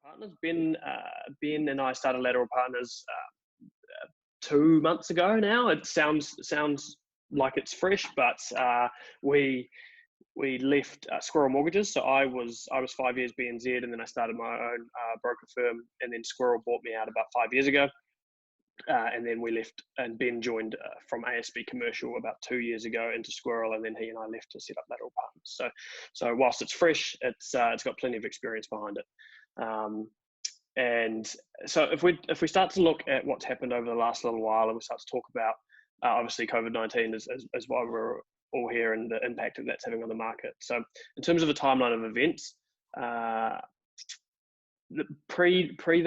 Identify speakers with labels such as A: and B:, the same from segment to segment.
A: partners. Ben and I started Lateral Partners 2 months ago now. It sounds like it's fresh, but we left Squirrel Mortgages. So I was 5 years BNZ, and then I started my own broker firm, and then Squirrel bought me out about 5 years ago. And then we left, and Ben joined from ASB Commercial about 2 years ago into Squirrel, and then he and I left to set up Lateral Partners. So whilst it's fresh, it's got plenty of experience behind it. And so if we start to look at what's happened over the last little while, and we start to talk about obviously COVID-19 is why we're all here, and the impact that that's having on the market. So in terms of the timeline of events,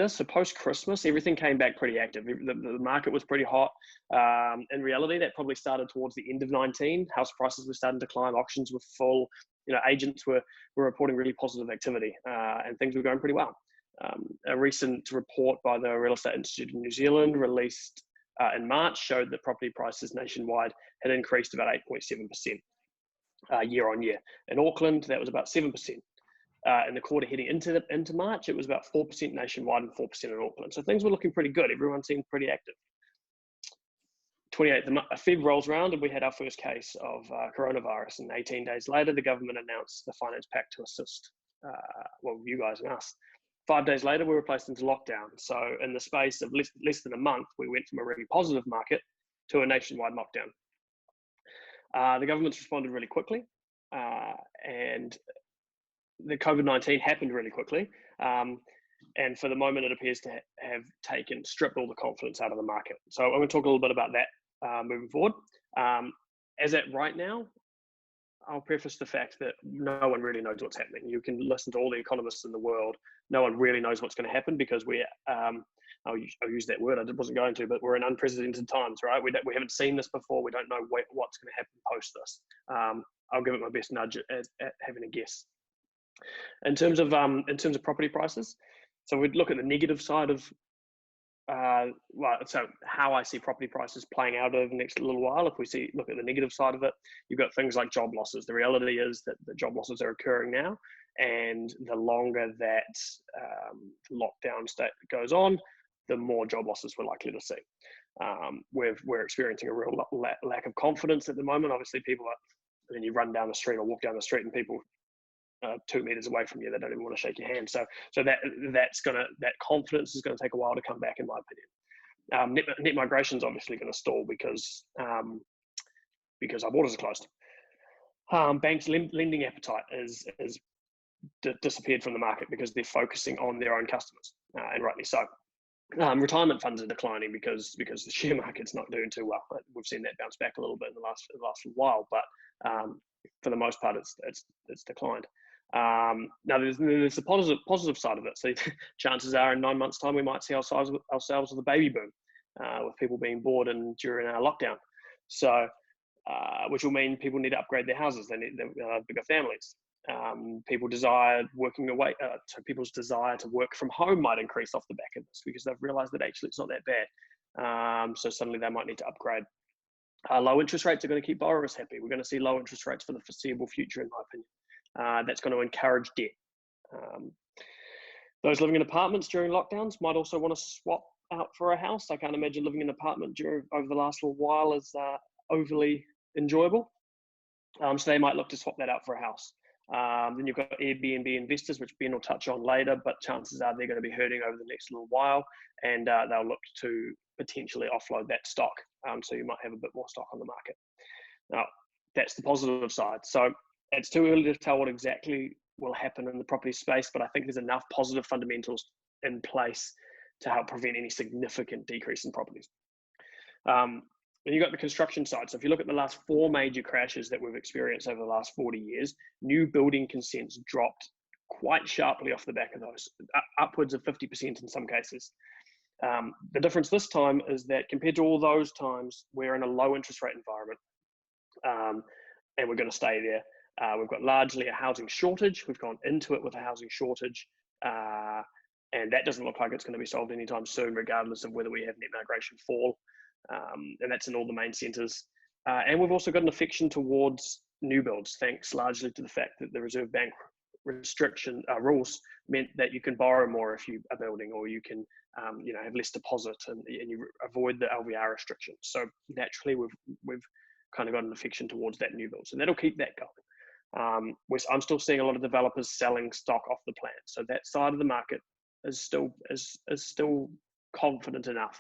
A: so post Christmas, everything came back pretty active. The market was pretty hot. In reality, that probably started towards the end of 19. House prices were starting to climb, auctions were full. Agents were reporting really positive activity, and things were going pretty well. A recent report by the Real Estate Institute of New Zealand released in March showed that property prices nationwide had increased about 8.7% year on year. In Auckland, that was about 7%. In the quarter heading into March, it was about 4% nationwide and 4% in Auckland. So things were looking pretty good. Everyone seemed pretty active. 28th of Feb rolls around, and we had our first case of coronavirus. And 18 days later, the government announced the finance pack to assist, you guys and us. 5 days later, we were placed into lockdown. So in the space of less than a month, we went from a really positive market to a nationwide lockdown. The government's responded really quickly, and the COVID-19 happened really quickly. And for the moment, it appears to have stripped all the confidence out of the market. So I'm going to talk a little bit about that moving forward. As at right now, I'll preface the fact that no one really knows what's happening. You can listen to all the economists in the world. No one really knows what's going to happen, because I'll use that word, I wasn't going to, but we're in unprecedented times, right? We haven't seen this before. We don't know what's going to happen post this. I'll give it my best nudge at having a guess. In terms of property prices, so we'd look at the negative side of so how I see property prices playing out over the next little while. If we look at the negative side of it, you've got things like job losses. The reality is that the job losses are occurring now, and the longer that lockdown state goes on, the more job losses we're likely to see. We're experiencing a real lack of confidence at the moment. Obviously, when you run down the street or walk down the street, and people 2 meters away from you, they don't even want to shake your hand. So that confidence is going to take a while to come back, in my opinion. Net migration is obviously going to stall because our borders are closed. Banks' lending appetite is disappeared from the market because they're focusing on their own customers, and rightly so. Retirement funds are declining because the share market's not doing too well. We've seen that bounce back a little bit in the last while, but for the most part, it's declined. Now there's the positive side of it. So chances are in 9 months' time, we might see ourselves with a baby boom, with people being born during our lockdown. So which will mean people need to upgrade their houses. They need bigger families. People's desire to work from home might increase off the back of this, because they've realised that actually it's not that bad. So suddenly they might need to upgrade. Low interest rates are going to keep borrowers happy. We're going to see low interest rates for the foreseeable future, in my opinion. That's going to encourage debt. Those living in apartments during lockdowns might also want to swap out for a house. I can't imagine living in an apartment over the last little while is overly enjoyable. So they might look to swap that out for a house. Then you've got Airbnb investors, which Ben will touch on later, but chances are they're going to be hurting over the next little while, and they'll look to potentially offload that stock. So you might have a bit more stock on the market. Now, that's the positive side. So it's too early to tell what exactly will happen in the property space, but I think there's enough positive fundamentals in place to help prevent any significant decrease in properties. Then you've got the construction side. So if you look at the last 4 major crashes that we've experienced over the last 40 years, new building consents dropped quite sharply off the back of those, upwards of 50% in some cases. The difference this time is that compared to all those times, we're in a low interest rate environment, and we're going to stay there. We've got largely a housing shortage. We've gone into it with a housing shortage, and that doesn't look like it's going to be solved anytime soon, regardless of whether we have net migration fall. And that's in all the main centres. And we've also got an affection towards new builds, thanks largely to the fact that the Reserve Bank rules meant that you can borrow more if you are building, or you can have less deposit, and you avoid the LVR restrictions. So naturally, we've kind of got an affection towards that new build, so that'll keep that going. I'm still seeing a lot of developers selling stock off the plan, so that side of the market is still confident enough.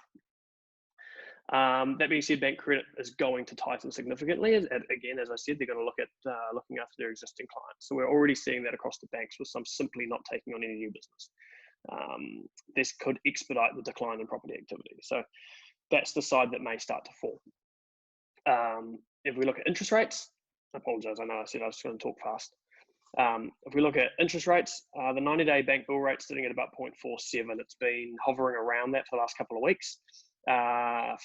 A: That being said, bank credit is going to tighten significantly. Again, as I said, they're going to look at looking after their existing clients. So we're already seeing that across the banks, with some simply not taking on any new business. This could expedite the decline in property activity. So that's the side that may start to fall. If we look at interest rates, I apologize, I know I said I was going to talk fast. If we look at interest rates, the 90-day bank bill rate sitting at about 0.47. It's been hovering around that for the last couple of weeks.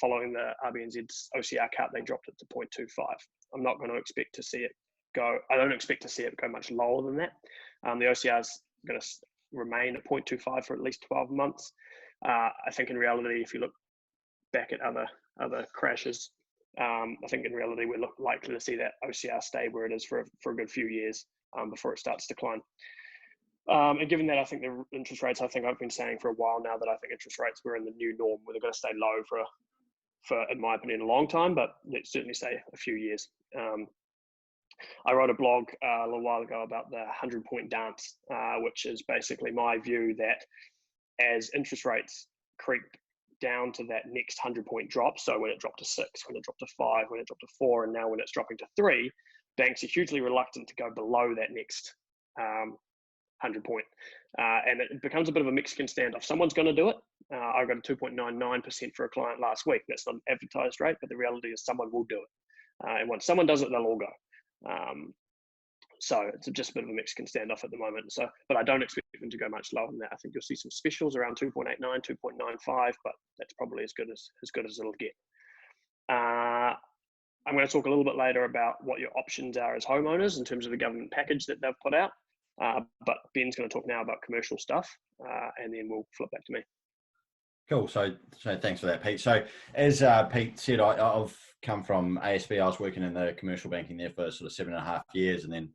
A: Following the RBNZ's OCR cut, they dropped it to 0.25. I'm not going to expect to see it go. I don't expect to see it go much lower than that. The OCR is going to remain at 0.25 for at least 12 months. I think in reality, if you look back at other crashes, I think in reality we're likely to see that OCR stay where it is for a good few years before it starts to decline. And given that, I think the interest rates, I think I've been saying for a while now that I think interest rates were in the new norm, where they're going to stay low for in my opinion, a long time, but let's certainly say a few years. I wrote a blog a little while ago about the 100-point dance, which is basically my view that as interest rates creep down to that next 100-point drop, so when it dropped to 6, when it dropped to 5, when it dropped to 4, and now when it's dropping to 3, banks are hugely reluctant to go below that next 100-point. And it becomes a bit of a Mexican standoff. Someone's going to do it. I got a 2.99% for a client last week. That's not an advertised rate, but the reality is someone will do it. And once someone does it, they'll all go. So it's just a bit of a Mexican standoff at the moment. So, but I don't expect them to go much lower than that. I think you'll see some specials around 2.89, 2.95, but that's probably as good as it'll get. I'm going to talk a little bit later about what your options are as homeowners in terms of the government package that they've put out. But Ben's going to talk now about commercial stuff, and then we'll flip back to me.
B: Cool. So thanks for that, Pete. So as Pete said, I've come from ASB. I was working in the commercial banking there for sort of 7.5 years, and then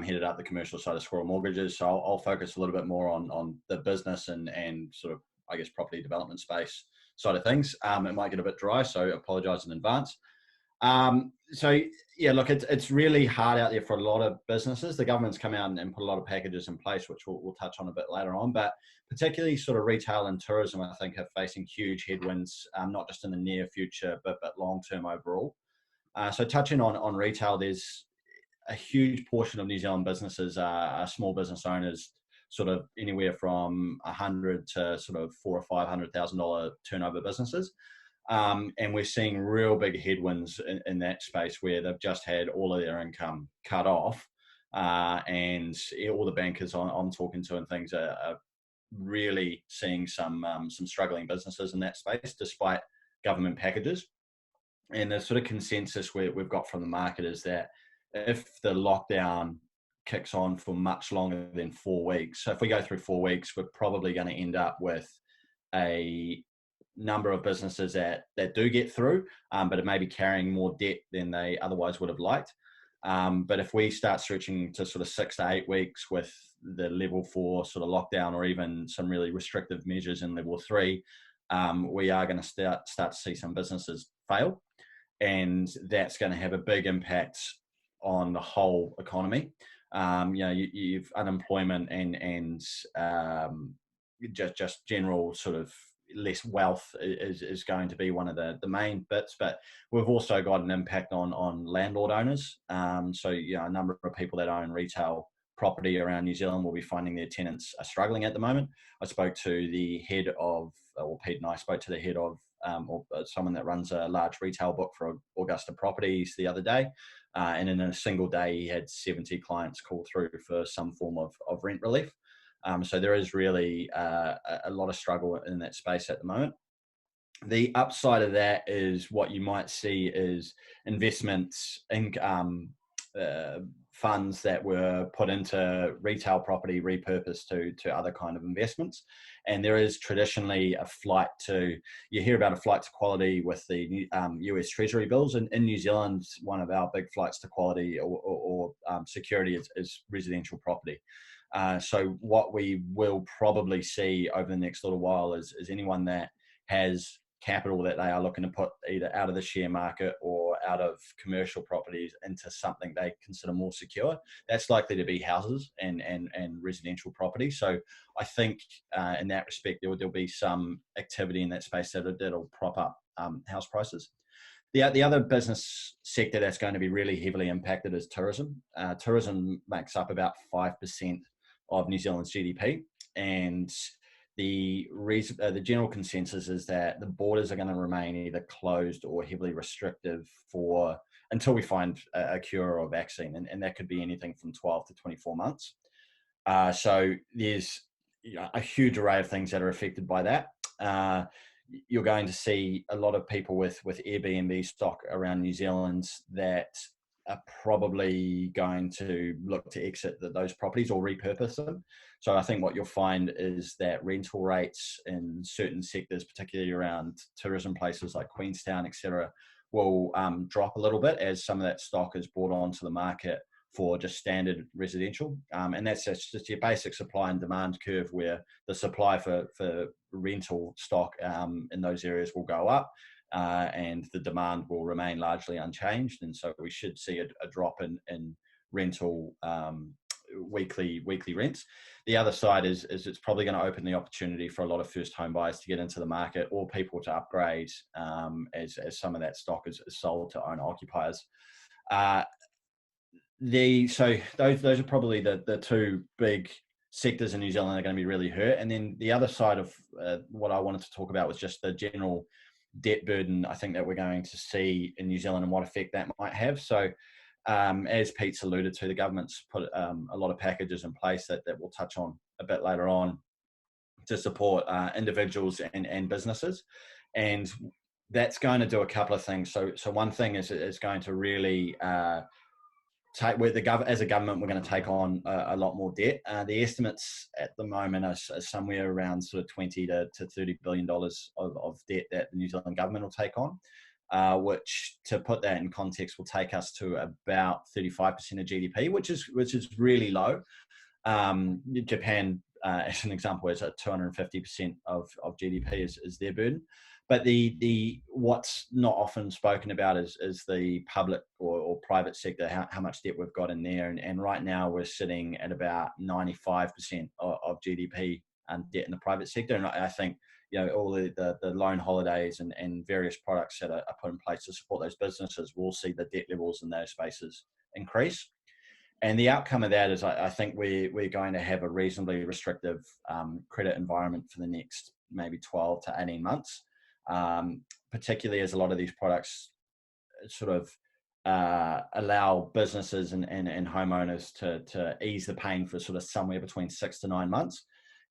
B: headed up the commercial side of Squirrel Mortgages. So I'll focus a little bit more on the business and sort of, I guess, property development space side of things. It might get a bit dry, so apologise in advance. So yeah, look, it's really hard out there for a lot of businesses. The government's come out and put a lot of packages in place, which we'll touch on a bit later on, but particularly sort of retail and tourism, I think, are facing huge headwinds, not just in the near future, but long-term overall. So touching on retail, there's a huge portion of New Zealand businesses are small business owners, sort of anywhere from 100 to sort of $400,000 or $500,000 turnover businesses. And we're seeing real big headwinds in that space where they've just had all of their income cut off. And all the bankers I'm talking to and things are really seeing some struggling businesses in that space, despite government packages. And the sort of consensus we've got from the market is that if the lockdown kicks on for much longer than 4 weeks, so if we go through 4 weeks, we're probably going to end up with a number of businesses that do get through, but it may be carrying more debt than they otherwise would have liked. But if we start stretching to sort of 6 to 8 weeks with the level 4 sort of lockdown, or even some really restrictive measures in level 3, we are going to start to see some businesses fail. And that's going to have a big impact on the whole economy. You've unemployment and just general sort of less wealth is going to be one of the main bits, but we've also got an impact on landlord owners. So a number of people that own retail property around New Zealand will be finding their tenants are struggling at the moment. I spoke to the head of, or Pete and I spoke to the head of, or someone that runs a large retail book for Augusta Properties the other day, and in a single day he had 70 clients call through for some form of rent relief. So there is really a lot of struggle in that space at the moment. The upside of that is what you might see is investments, funds that were put into retail property repurposed to other kind of investments. And there is traditionally a flight to, you hear about a flight to quality with the US Treasury bills. And in New Zealand, one of our big flights to quality or security is residential property. So what we will probably see over the next little while is anyone that has capital that they are looking to put either out of the share market or out of commercial properties into something they consider more secure, that's likely to be houses and residential property. So I think in that respect, there'll be some activity in that space that'll prop up house prices. The other business sector that's going to be really heavily impacted is tourism. Tourism makes up about 5% of New Zealand's GDP, and the general consensus is that the borders are going to remain either closed or heavily restrictive until we find a cure or vaccine, and that could be anything from 12 to 24 months. So there's a huge array of things that are affected by that. You're going to see a lot of people with Airbnb stock around New Zealand that are probably going to look to exit those properties or repurpose them. So I think what you'll find is that rental rates in certain sectors, particularly around tourism places like Queenstown, etc., will drop a little bit as some of that stock is brought onto the market for just standard residential. And that's just your basic supply and demand curve, where the supply for rental stock in those areas will go up, and the demand will remain largely unchanged. And so we should see a drop in rental weekly rents. The other side is it's probably going to open the opportunity for a lot of first home buyers to get into the market, or people to upgrade as some of that stock is sold to owner occupiers. So those are probably the two big sectors in New Zealand that are going to be really hurt. And then the other side of what I wanted to talk about was just the general debt burden I think that we're going to see in New Zealand and what effect that might have. So as Pete's alluded to, the government's put a lot of packages in place that we'll touch on a bit later on to support individuals and businesses. And that's going to do a couple of things. So one thing is going to really as a government, we're going to take on a lot more debt. The estimates at the moment are somewhere around sort of $20 to $30 billion of debt that the New Zealand government will take on, which, to put that in context, will take us to about 35% of GDP, which is really low. Japan, as an example, is at 250% of GDP is their burden. But the what's not often spoken about is the public or private sector, how much debt we've got in there. And right now we're sitting at about 95% of GDP debt in the private sector. And I think, all the loan holidays and various products that are put in place to support those businesses will see the debt levels in those spaces increase. And the outcome of that is I think we're going to have a reasonably restrictive credit environment for the next maybe 12 to 18 months. Particularly as a lot of these products sort of allow businesses and homeowners to ease the pain for sort of somewhere between 6 to 9 months.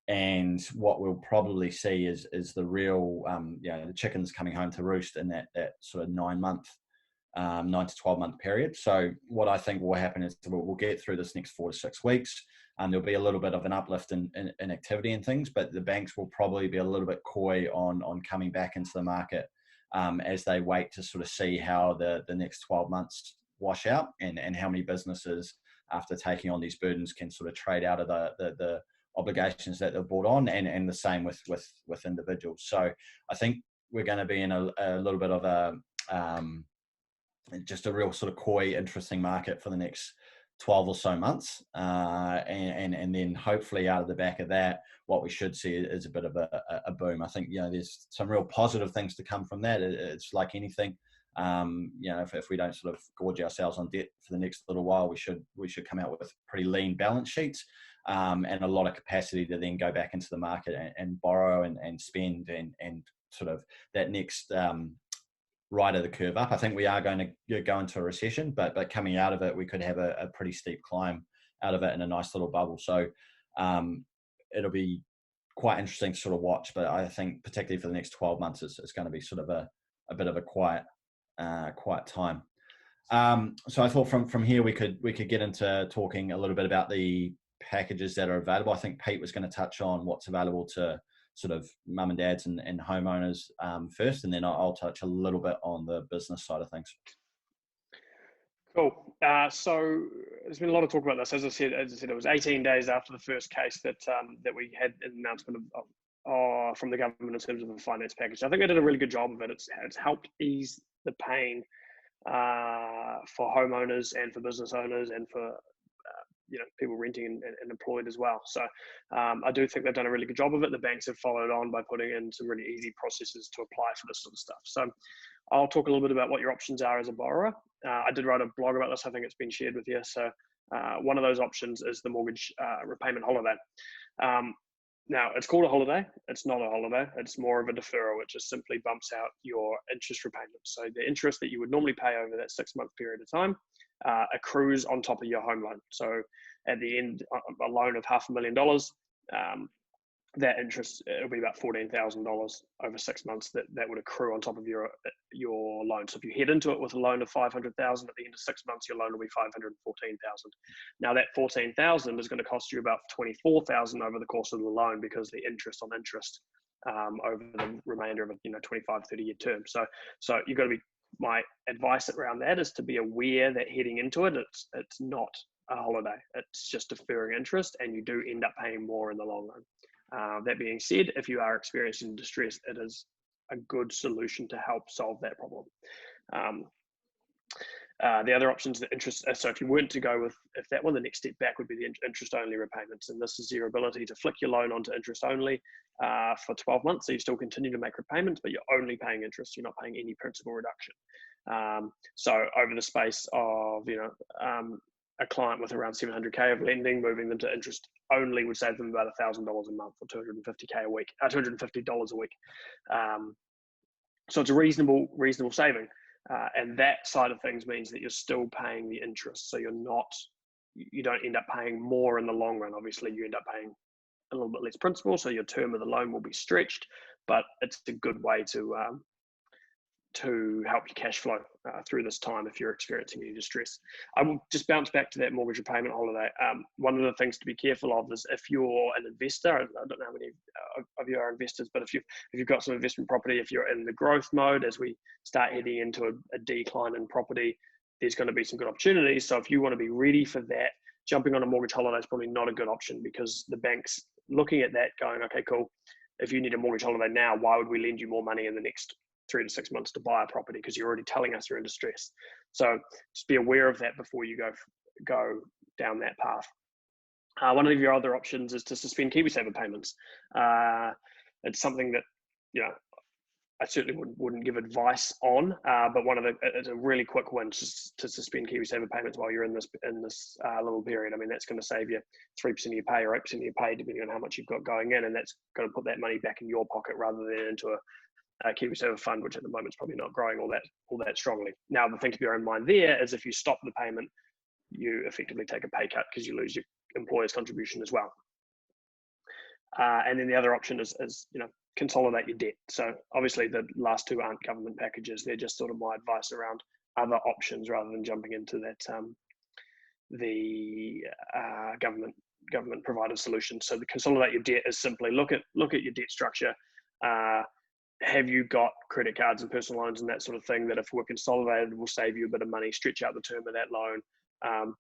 B: And what we'll probably see is the real, the chickens coming home to roost in that sort of 9 to 12 month period. So what I think will happen is we'll get through this next 4 to 6 weeks. There'll be a little bit of an uplift in activity and things, but the banks will probably be a little bit coy on coming back into the market as they wait to sort of see how the next 12 months wash out and how many businesses, after taking on these burdens, can sort of trade out of the obligations that they've brought on, and the same with individuals. So I think we're going to be in a little bit of just a real sort of coy, interesting market for the next 12 or so months, and then hopefully out of the back of that, what we should see is a bit of a boom. I think there's some real positive things to come from that. It's like anything, if we don't sort of gorge ourselves on debt for the next little while, we should come out with pretty lean balance sheets, and a lot of capacity to then go back into the market and borrow and spend and sort of that next right of the curve up. I think we are going to go into a recession, but coming out of it, we could have a pretty steep climb out of it in a nice little bubble. So it'll be quite interesting to sort of watch. But I think particularly for the next 12 months, it's going to be sort of a bit of a quiet time. So I thought from here we could get into talking a little bit about the packages that are available. I think Pete was going to touch on what's available to sort of mum and dads and homeowners first, and then I'll touch a little bit on the business side of things.
A: Cool. So there's been a lot of talk about this. As I said, it was 18 days after the first case that we had an announcement from the government in terms of the finance package. I think they did a really good job of it. It's helped ease the pain for homeowners and for business owners and for people renting and employed as well. So I do think they've done a really good job of it. The banks have followed on by putting in some really easy processes to apply for this sort of stuff. So I'll talk a little bit about what your options are as a borrower. I did write a blog about this. I think it's been shared with you. So one of those options is the mortgage repayment holiday. Now, it's called a holiday. It's not a holiday. It's more of a deferral, which just simply bumps out your interest repayments. So the interest that you would normally pay over that 6-month period of time accrues on top of your home loan. So at the end, a loan of $500,000, that interest, it'll be about $14,000 over 6 months that would accrue on top of your loan. So if you head into it with a loan of $500,000 at the end of 6 months, your loan will be $514,000. Now that $14,000 is going to cost you about $24,000 over the course of the loan because the interest on interest over the remainder of a 25, 30-year term. So you've got to be. My advice around that is to be aware that heading into it, it's not a holiday. It's just deferring interest, and you do end up paying more in the long run. That being said, if you are experiencing distress, it is a good solution to help solve that problem. The other options, the interest. So if you weren't to go with that one, the next step back would be the interest-only repayments, and this is your ability to flick your loan onto interest-only for 12 months. So you still continue to make repayments, but you're only paying interest. You're not paying any principal reduction. So over the space of a client with around 700K of lending, moving them to interest only would save them about $1,000 a month or $250 a week, $250 a week. So it's a reasonable saving. And that side of things means that you're still paying the interest. So you don't end up paying more in the long run. Obviously, you end up paying a little bit less principal, so your term of the loan will be stretched, but it's a good way to help your cash flow through this time if you're experiencing any distress. I will just bounce back to that mortgage repayment holiday. One of the things to be careful of is if you're an investor, I don't know how many of you are investors, but if you've got some investment property, if you're in the growth mode, as we start heading into a decline in property, there's going to be some good opportunities. So if you want to be ready for that, jumping on a mortgage holiday is probably not a good option because the bank's looking at that going, okay, cool. If you need a mortgage holiday now, why would we lend you more money in the next 3 to 6 months to buy a property because you're already telling us you're in distress. So just be aware of that before you go down that path. One of your other options is to suspend KiwiSaver payments. It's something that I certainly wouldn't give advice on, but it's a really quick one to suspend KiwiSaver payments while you're in this little period. I mean, that's going to save you 3% of your pay or 8% of your pay, depending on how much you've got going in, and that's going to put that money back in your pocket rather than into a KiwiSaver fund, which at the moment is probably not growing all that strongly. Now, the thing to bear in mind there is if you stop the payment, you effectively take a pay cut because you lose your employer's contribution as well. And then the other option is consolidate your debt. So obviously the last two aren't government packages. They're just sort of my advice around other options rather than jumping into that the government provided solution. So the consolidate your debt is simply look at your debt structure. Have you got credit cards and personal loans and that sort of thing that if we're consolidated will save you a bit of money, stretch out the term of that loan,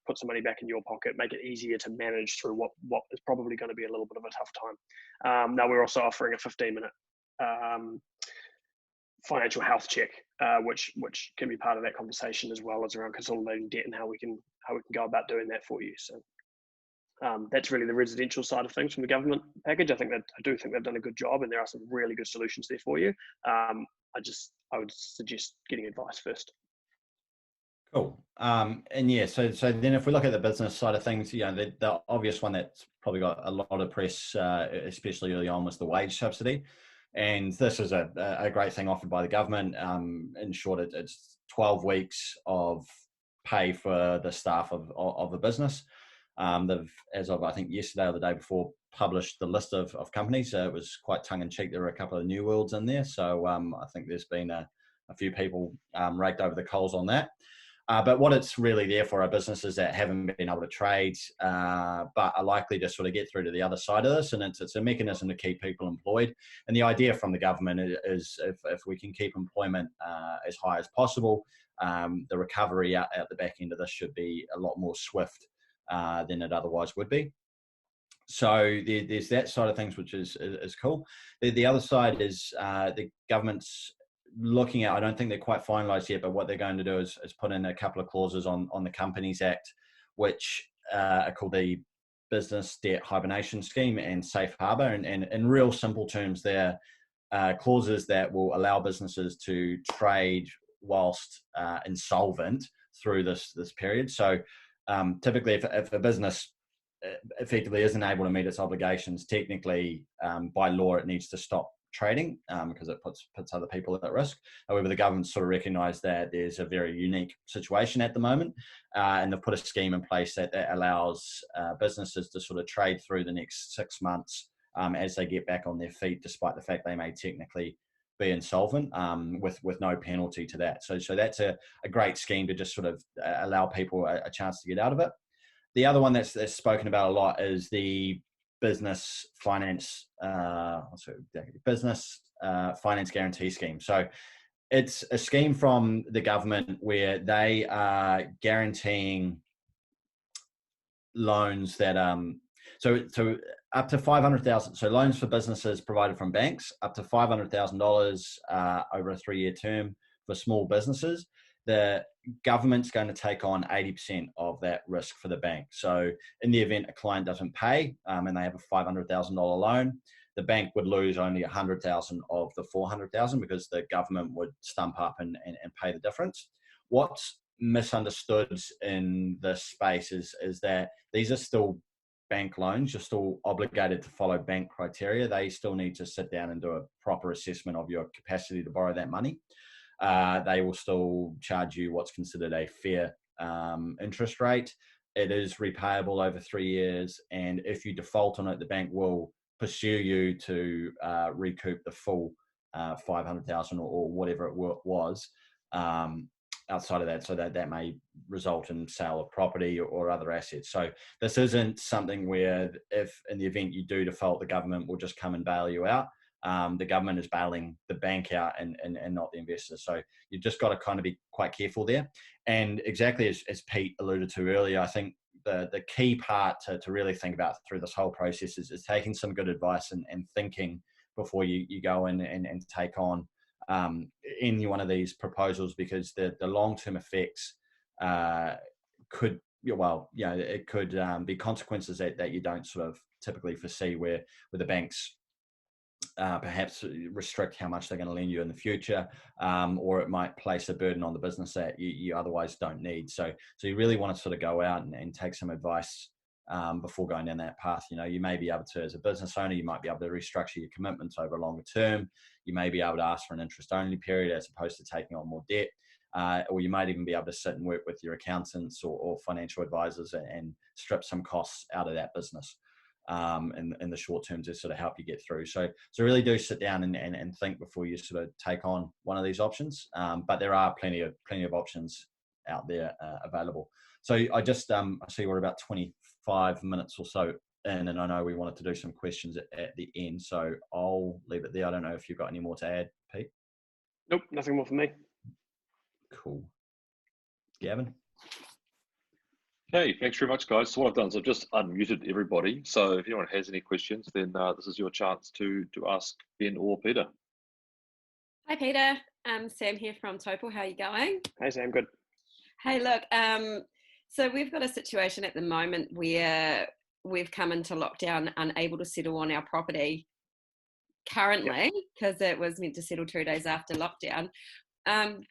A: put some money back in your pocket, make it easier to manage through what is probably going to be a little bit of a tough time. Now we're also offering a 15-minute financial health check, which can be part of that conversation as well as around consolidating debt and how we can go about doing that for you. So that's really the residential side of things from the government package. I do think they've done a good job, and there are some really good solutions there for you. I would suggest getting advice first.
B: Cool. And yeah, so then if we look at the business side of things, the obvious one that's probably got a lot of press, especially early on, was the wage subsidy. And this is a great thing offered by the government. In short, it's 12 weeks of pay for the staff of the business. They've, as of I think yesterday or the day before, published the list of companies. It was quite tongue-in-cheek. There were a couple of new worlds in there. So I think there's been a few people raked over the coals on that. But what it's really there for are businesses that haven't been able to trade, but are likely to sort of get through to the other side of this. And it's a mechanism to keep people employed. And the idea from the government is if we can keep employment as high as possible, the recovery out the back end of this should be a lot more swift than it otherwise would be. So there's that side of things, which is cool. The other side is the government's looking at, I don't think they're quite finalised yet, but what they're going to do is put in a couple of clauses on the Companies Act, which are called the Business Debt Hibernation Scheme and Safe Harbour. And in real simple terms, they're clauses that will allow businesses to trade whilst insolvent through this period. So typically, if a business effectively isn't able to meet its obligations, technically by law it needs to stop trading because it puts other people at risk. However, the government sort of recognised that there's a very unique situation at the moment, and they've put a scheme in place that allows businesses to sort of trade through the next 6 months as they get back on their feet, despite the fact they may technically be insolvent, with no penalty to that. So that's a great scheme to just sort of allow people a chance to get out of it. The other one that's spoken about a lot is the business finance finance guarantee scheme. So it's a scheme from the government where they are guaranteeing loans that so up to 500,000. So loans for businesses provided from banks up to $500,000 over a 3-year term for small businesses. The government's going to take on 80% of that risk for the bank. So in the event a client doesn't pay and they have a $500,000 loan, the bank would lose only 100,000 of the 400,000 because the government would stump up and pay the difference. What's misunderstood in this space is that these are still bank loans. You're still obligated to follow bank criteria. They still need to sit down and do a proper assessment of your capacity to borrow that money. They will still charge you what's considered a fair interest rate. It is repayable over 3 years, and if you default on it, the bank will pursue you to recoup the full 500,000 or whatever it was outside of that. So that may result in sale of property or other assets. So this isn't something where if in the event you do default, the government will just come and bail you out. The government is bailing the bank out and not the investors. So you've just got to kind of be quite careful there. And exactly as Pete alluded to earlier, I think the key part to really think about through this whole process is taking some good advice and thinking before you go in and take on any one of these proposals, because the long-term effects could, it could be consequences that you don't sort of typically foresee, where the banks perhaps restrict how much they're going to lend you in the future, or it might place a burden on the business that you otherwise don't need. So you really want to sort of go out and take some advice before going down that path. You may be able to, as a business owner, you might be able to restructure your commitments over a longer term. You may be able to ask for an interest-only period as opposed to taking on more debt. Or you might even be able to sit and work with your accountants or financial advisors and strip some costs out of that business in the short term to sort of help you get through. So really do sit down and think before you sort of take on one of these options. But there are plenty of options out there available. So I just I see we're about 25 minutes or so in, and I know we wanted to do some questions at the end. So I'll leave it there. I don't know if you've got any more to add, Pete.
A: Nope, nothing more from me.
B: Cool. Gavin?
C: Okay, thanks very much, guys. So what I've done is I've just unmuted everybody. So if anyone has any questions, then this is your chance to ask Ben or Peter.
D: Hi, Peter. Sam here from Topol. How are you going?
A: Hey, Sam, good.
D: Hey, look, so we've got a situation at the moment where we've come into lockdown unable to settle on our property currently, because it was meant to settle 2 days after lockdown.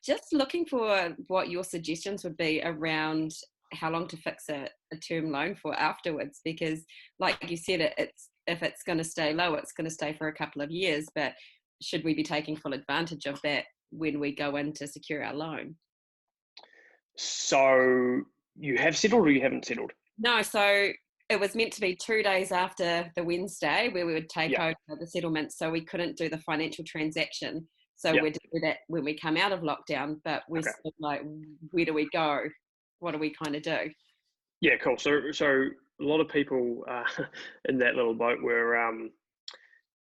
D: Just looking for what your suggestions would be around how long to fix a term loan for afterwards, because like you said, if it's going to stay low, it's going to stay for a couple of years, but should we be taking full advantage of that when we go in to secure our loan?
A: So you have settled or you haven't settled?
D: No, so it was meant to be 2 days after the Wednesday where we would take over the settlement, so we couldn't do the financial transaction So
A: Yeah.
D: we're doing that when we come out of lockdown, but we're
A: Okay.
D: still like, where do we go? What do we kind of do?
A: Yeah, cool. So a lot of people in that little boat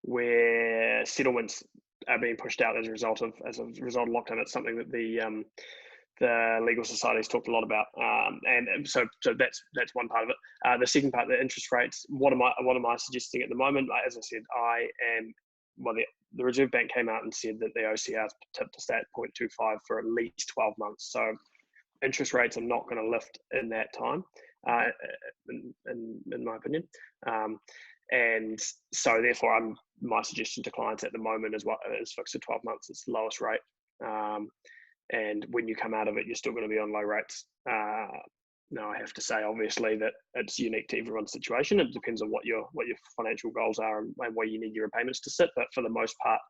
A: where settlements are being pushed out as a result of lockdown. It's something that the legal society's talked a lot about, and so that's one part of it. The second part, the interest rates. What am I suggesting at the moment? As I said, the Reserve Bank came out and said that the OCR is tipped to stay at 0.25 for at least 12 months. So interest rates are not going to lift in that time, in my opinion. And so therefore, my suggestion to clients at the moment is fixed at 12 months. It's the lowest rate. And when you come out of it, you're still going to be on low rates. Now, I have to say, obviously, that it's unique to everyone's situation. It depends on what your financial goals are and where you need your repayments to sit. But for the most part,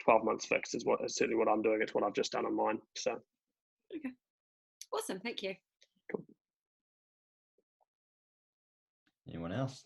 A: 12 months fixed is certainly what I'm doing. It's what I've just done on mine. So,
D: Okay, awesome, thank you.
B: Anyone else?